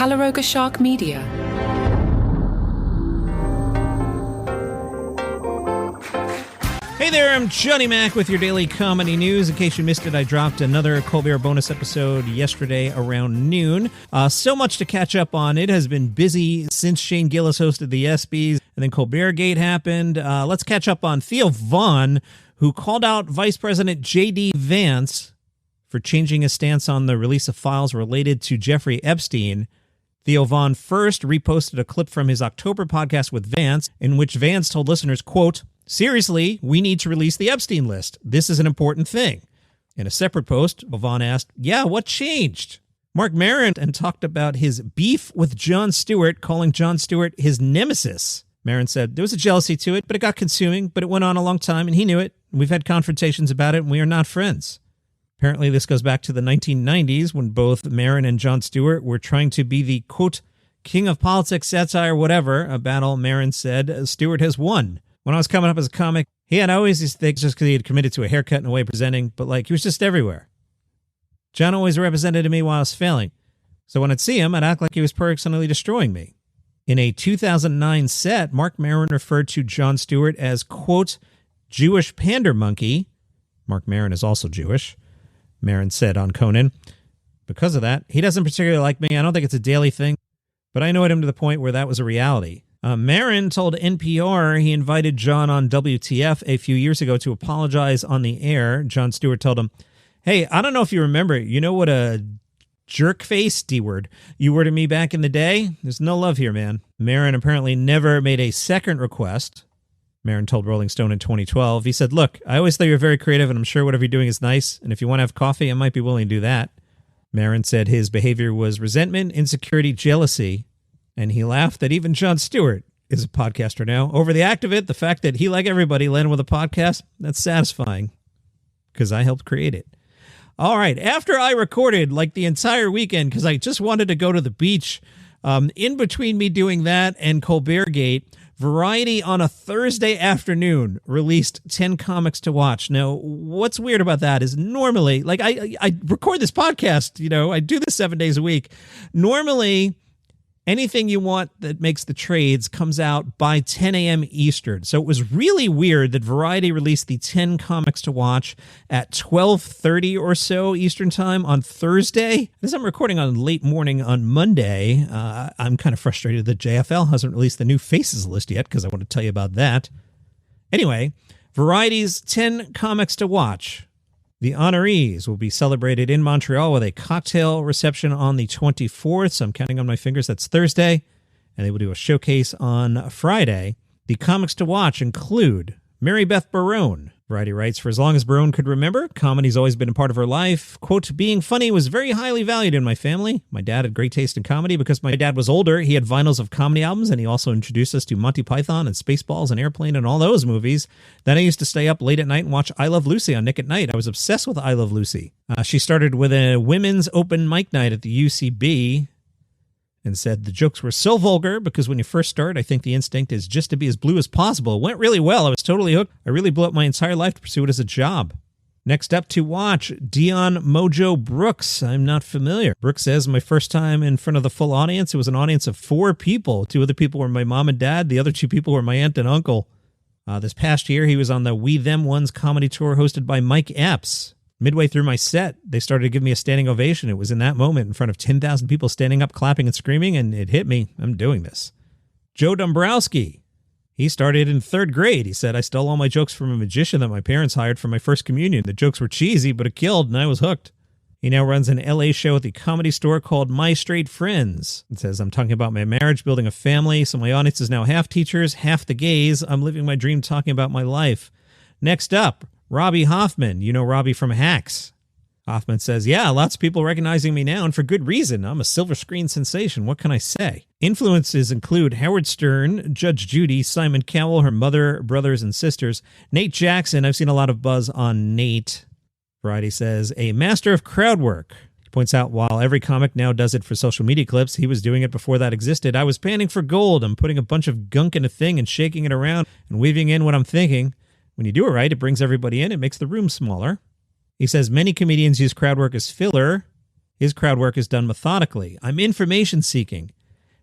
Calaroga Shark Media. Hey there, I'm Johnny Mac with your daily comedy news. In case you missed it, I dropped another Colbert bonus episode yesterday around noon. So much to catch up on. It has been busy since Shane Gillis hosted the ESPYs, and then Colbert Gate happened. Let's catch up on Theo Vaughn, who called out Vice President JD Vance for changing his stance on the release of files related to Jeffrey Epstein. Theo Vaughn first reposted a clip from his October podcast with Vance, in which Vance told listeners, quote, "Seriously, we need to release the Epstein list. This is an important thing." In a separate post, Vaughn asked, "Yeah, what changed?" Marc Maron and talked about his beef with Jon Stewart, calling Jon Stewart his nemesis. Maron said, "There was a jealousy to it, but it got consuming, but it went on a long time, and he knew it. We've had confrontations about it, and we are not friends." Apparently, this goes back to the 1990s when both Maron and Jon Stewart were trying to be the, quote, king of politics, satire, whatever, a battle Maron said Stewart has won. When I was coming up as a comic, he had always these things just because he had committed to a haircut and a way of presenting, but like he was just everywhere. John always represented me while I was failing. So when I'd see him, I'd act like he was personally destroying me. In a 2009 set, Marc Maron referred to Jon Stewart as, quote, Jewish pander monkey. Marc Maron is also Jewish, Maron said on Conan. Because of that, he doesn't particularly like me. I don't think it's a daily thing, but I annoyed him to the point where that was a reality. Maron told NPR he invited John on WTF a few years ago to apologize on the air. Jon Stewart told him, "Hey, I don't know if you remember, you know what a jerk face, D-word, you were to me back in the day? There's no love here, man." Maron apparently never made a second request. Maron told Rolling Stone in 2012. He said, "Look, I always thought you were very creative, and I'm sure whatever you're doing is nice, and if you want to have coffee, I might be willing to do that." Maron said his behavior was resentment, insecurity, jealousy, and he laughed that even Jon Stewart is a podcaster now. Over the act of it, the fact that he, like everybody, landed with a podcast, that's satisfying because I helped create it. All right, after I recorded like the entire weekend because I just wanted to go to the beach, in between me doing that and Colbert Gate, Variety on a Thursday afternoon released 10 comics to watch. Now, what's weird about that is normally, like I record this podcast, I do this 7 days a week. Normally, anything you want that makes the trades comes out by 10 a.m. Eastern. So it was really weird that Variety released the 10 comics to watch at 12:30 or so Eastern time on Thursday. As I'm recording on late morning on Monday, I'm kind of frustrated that JFL hasn't released the new Faces list yet because I want to tell you about that. Anyway, Variety's 10 comics to watch. The honorees will be celebrated in Montreal with a cocktail reception on the 24th. So I'm counting on my fingers. That's Thursday. And they will do a showcase on Friday. The comics to watch include Mary Beth Barone. Variety writes, "For as long as Barone could remember, comedy's always been a part of her life. Quote, being funny was very highly valued in my family. My dad had great taste in comedy. Because my dad was older, he had vinyls of comedy albums, and he also introduced us to Monty Python and Spaceballs and Airplane and all those movies. Then I used to stay up late at night and watch I Love Lucy on Nick at Night. I was obsessed with I Love Lucy." She started with a women's open mic night at the UCB and said, "The jokes were so vulgar because when you first start, I think the instinct is just to be as blue as possible. It went really well. I was totally hooked. I really blew up my entire life to pursue it as a job." Next up to watch, Dion Mojo Brooks. I'm not familiar. Brooks says, "My first time in front of the full audience, it was an audience of 4 people. 2 other people were my mom and dad. The other 2 people were my aunt and uncle." This past year, he was on the We Them Ones comedy tour hosted by Mike Epps. Midway through my set, they started to give me a standing ovation. It was in that moment in front of 10,000 people standing up, clapping and screaming, and it hit me. I'm doing this. Joe Dombrowski. He started in 3rd grade. He said, "I stole all my jokes from a magician that my parents hired for my first communion. The jokes were cheesy, but it killed, and I was hooked." He now runs an LA show at the Comedy Store called My Straight Friends. It says, "I'm talking about my marriage, building a family, so my audience is now half teachers, half the gays. I'm living my dream talking about my life." Next up, Robbie Hoffman. You know Robbie from Hacks. Hoffman says, "Yeah, lots of people recognizing me now, and for good reason. I'm a silver screen sensation. What can I say?" Influences include Howard Stern, Judge Judy, Simon Cowell, her mother, brothers, and sisters. Nate Jackson. I've seen a lot of buzz on Nate. Variety says, "A master of crowd work." He points out while every comic now does it for social media clips, he was doing it before that existed. "I was panning for gold. I'm putting a bunch of gunk in a thing and shaking it around and weaving in what I'm thinking. When you do it right, it brings everybody in. It makes the room smaller." He says many comedians use crowd work as filler. His crowd work is done methodically. I'm information seeking.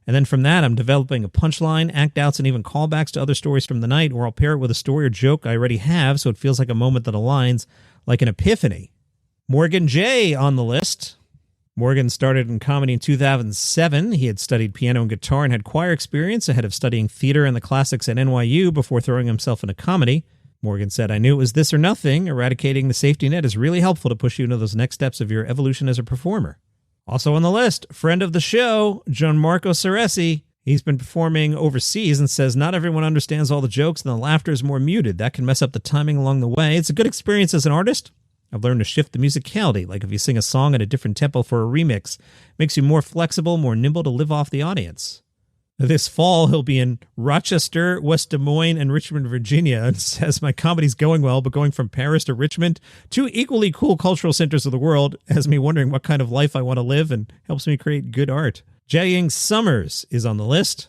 And then from that, I'm developing a punchline, act-outs, and even callbacks to other stories from the night, or I'll pair it with a story or joke I already have so it feels like a moment that aligns, like an epiphany. Morgan J. on the list. Morgan started in comedy in 2007. He had studied piano and guitar and had choir experience ahead of studying theater and the classics at NYU before throwing himself into comedy. Morgan said, I knew it was this or nothing. Eradicating the safety net is really helpful to push you into those next steps of your evolution as a performer. Also on the list, friend of the show, Gianmarco Ceresi. He's been performing overseas and says not everyone understands all the jokes and the laughter is more muted. That can mess up the timing along the way. It's a good experience as an artist. I've learned to shift the musicality, like if you sing a song at a different tempo for a remix, makes you more flexible, more nimble to live off the audience. This fall, he'll be in Rochester, West Des Moines, and Richmond, Virginia, and says my comedy's going well, but going from Paris to Richmond, two equally cool cultural centers of the world, has me wondering what kind of life I want to live and helps me create good art. Jaying Summers is on the list.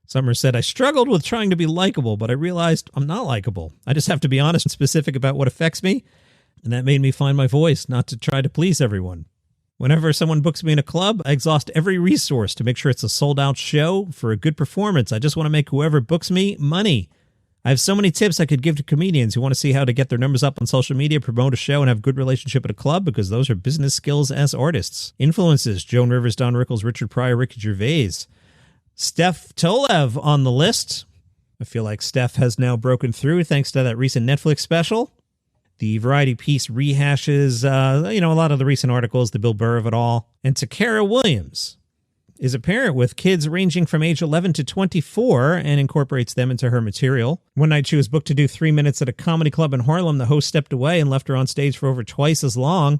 Summers said, I struggled with trying to be likable, but I realized I'm not likable. I just have to be honest and specific about what affects me, and that made me find my voice, not to try to please everyone. Whenever someone books me in a club, I exhaust every resource to make sure it's a sold-out show for a good performance. I just want to make whoever books me money. I have so many tips I could give to comedians who want to see how to get their numbers up on social media, promote a show, and have a good relationship at a club, because those are business skills as artists. Influences, Joan Rivers, Don Rickles, Richard Pryor, Ricky Gervais. Steph Tolev on the list. I feel like Steph has now broken through thanks to that recent Netflix special. The Variety piece rehashes, a lot of the recent articles, the Bill Burr of it all. And Takara Williams is a parent with kids ranging from age 11 to 24 and incorporates them into her material. One night she was booked to do 3 minutes at a comedy club in Harlem. The host stepped away and left her on stage for over twice as long.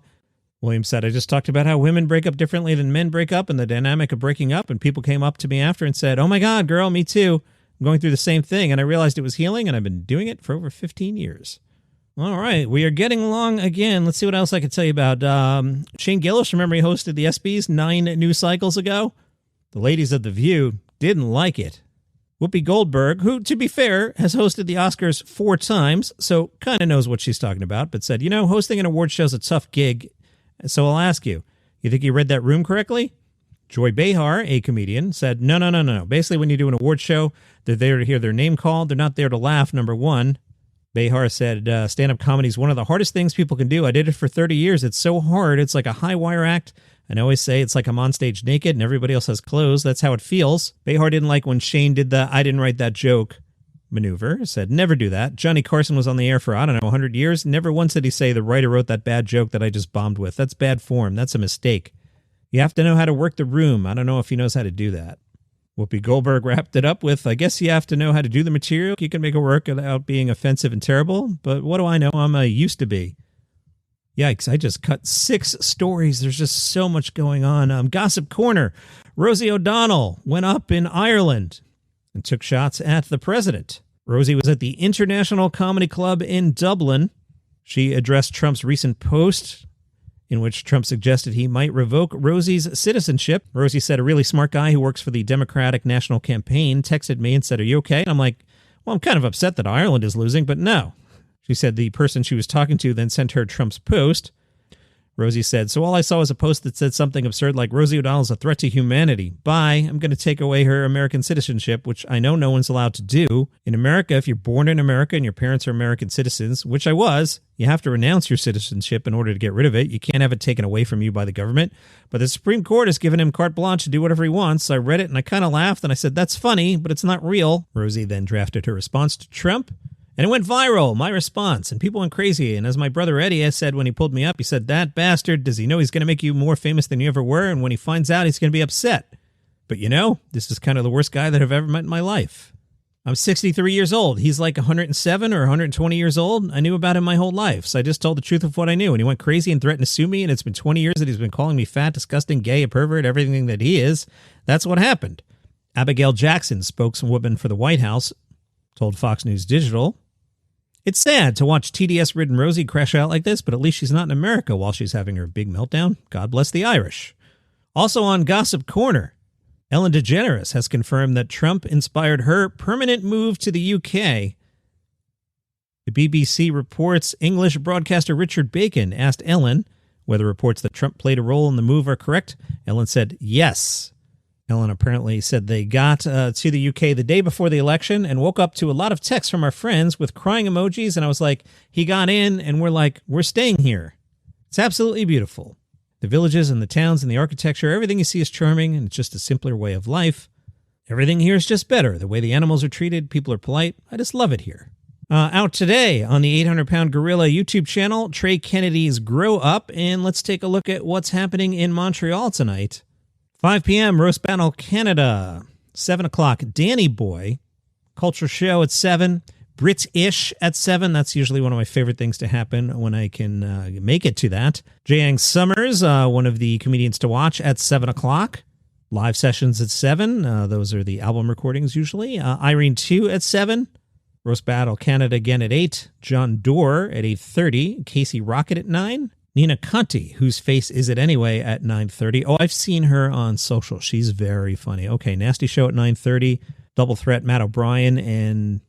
Williams said, I just talked about how women break up differently than men break up and the dynamic of breaking up. And people came up to me after and said, oh my God, girl, me too. I'm going through the same thing. And I realized it was healing, and I've been doing it for over 15 years. All right, we are getting along again. Let's see what else I can tell you about. Shane Gillis, remember he hosted the ESPYs 9 news cycles ago? The ladies of The View didn't like it. Whoopi Goldberg, who, to be fair, has hosted the Oscars 4 times, so kind of knows what she's talking about, but said, hosting an award show is a tough gig, so I'll ask you, you think you read that room correctly? Joy Behar, a comedian, said, no. Basically, when you do an award show, they're there to hear their name called. They're not there to laugh, number one. Behar said, stand-up comedy is one of the hardest things people can do. I did it for 30 years. It's so hard. It's like a high-wire act. And I always say it's like I'm on stage naked and everybody else has clothes. That's how it feels. Behar didn't like when Shane did the I didn't write that joke maneuver. Said, never do that. Johnny Carson was on the air for, 100 years. Never once did he say the writer wrote that bad joke that I just bombed with. That's bad form. That's a mistake. You have to know how to work the room. I don't know if he knows how to do that. Whoopi Goldberg wrapped it up with, I guess you have to know how to do the material. You can make it work without being offensive and terrible, but what do I know? I'm a used to be. Yikes, I just cut 6 stories. There's just so much going on. Gossip Corner. Rosie O'Donnell went up in Ireland and took shots at the president. Rosie was at the International Comedy Club in Dublin. She addressed Trump's recent post in which Trump suggested he might revoke Rosie's citizenship. Rosie said, a really smart guy who works for the Democratic National Campaign texted me and said, are you okay? And I'm like, well, I'm kind of upset that Ireland is losing, but no. She said the person she was talking to then sent her Trump's post. Rosie said, so all I saw was a post that said something absurd like Rosie O'Donnell's a threat to humanity. Bye. I'm going to take away her American citizenship, which I know no one's allowed to do. In America, if you're born in America and your parents are American citizens, which I was, you have to renounce your citizenship in order to get rid of it. You can't have it taken away from you by the government. But the Supreme Court has given him carte blanche to do whatever he wants. So I read it and I kind of laughed and I said, that's funny, but it's not real. Rosie then drafted her response to Trump. And it went viral, my response, and people went crazy. And as my brother Eddie has said when he pulled me up, he said, that bastard, does he know he's going to make you more famous than you ever were? And when he finds out, he's going to be upset. But this is kind of the worst guy that I've ever met in my life. I'm 63 years old. He's like 107 or 120 years old. I knew about him my whole life, so I just told the truth of what I knew. And he went crazy and threatened to sue me, and it's been 20 years that he's been calling me fat, disgusting, gay, a pervert, everything that he is. That's what happened. Abigail Jackson, spokeswoman for the White House, told Fox News Digital, it's sad to watch TDS-ridden Rosie crash out like this, but at least she's not in America while she's having her big meltdown. God bless the Irish. Also on Gossip Corner, Ellen DeGeneres has confirmed that Trump inspired her permanent move to the UK. The BBC reports English broadcaster Richard Bacon asked Ellen whether reports that Trump played a role in the move are correct. Ellen said yes. Ellen apparently said they got to the UK the day before the election and woke up to a lot of texts from our friends with crying emojis. And I was like, he got in, and we're like, we're staying here. It's absolutely beautiful. The villages and the towns and the architecture, everything you see is charming, and it's just a simpler way of life. Everything here is just better. The way the animals are treated, people are polite. I just love it here. Out today on the 800-Pound Gorilla YouTube channel, Trey Kennedy's Grow Up, and let's take a look at what's happening in Montreal tonight. 5 p.m., Roast Battle Canada. 7 o'clock, Danny Boy. Culture Show at 7. British at 7. That's usually one of my favorite things to happen when I can make it to that. Jayang Summers, one of the comedians to watch, at 7 o'clock. Live sessions at 7. Those are the album recordings usually. Irene 2 at 7. Roast Battle Canada again at 8. John Doerr at 8:30. Casey Rocket at 9. Nina Conti, whose face is it anyway, at 9:30. Oh, I've seen her on social. She's very funny. Okay, Nasty Show at 9:30. Double Threat, Matt O'Brien and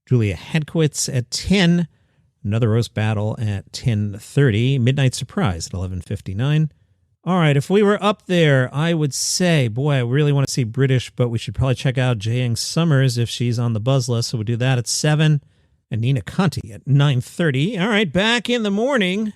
Julia Hedkowitz at 10. Another Roast Battle at 10:30. Midnight Surprise at 11:59. All right, if we were up there, I would say, boy, I really want to see British, but we should probably check out Jayang Summers if she's on the buzz list. So we'll do that at 7. And Nina Conti at 9:30. All right, back in the morning.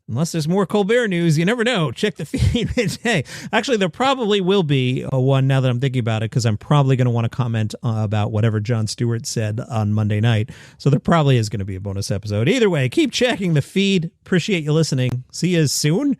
Unless there's more Colbert news, you never know. Check the feed midday. Actually, there probably will be one now that I'm thinking about it, because I'm probably going to want to comment about whatever Jon Stewart said on Monday night. So there probably is going to be a bonus episode. Either way, keep checking the feed. Appreciate you listening. See you soon.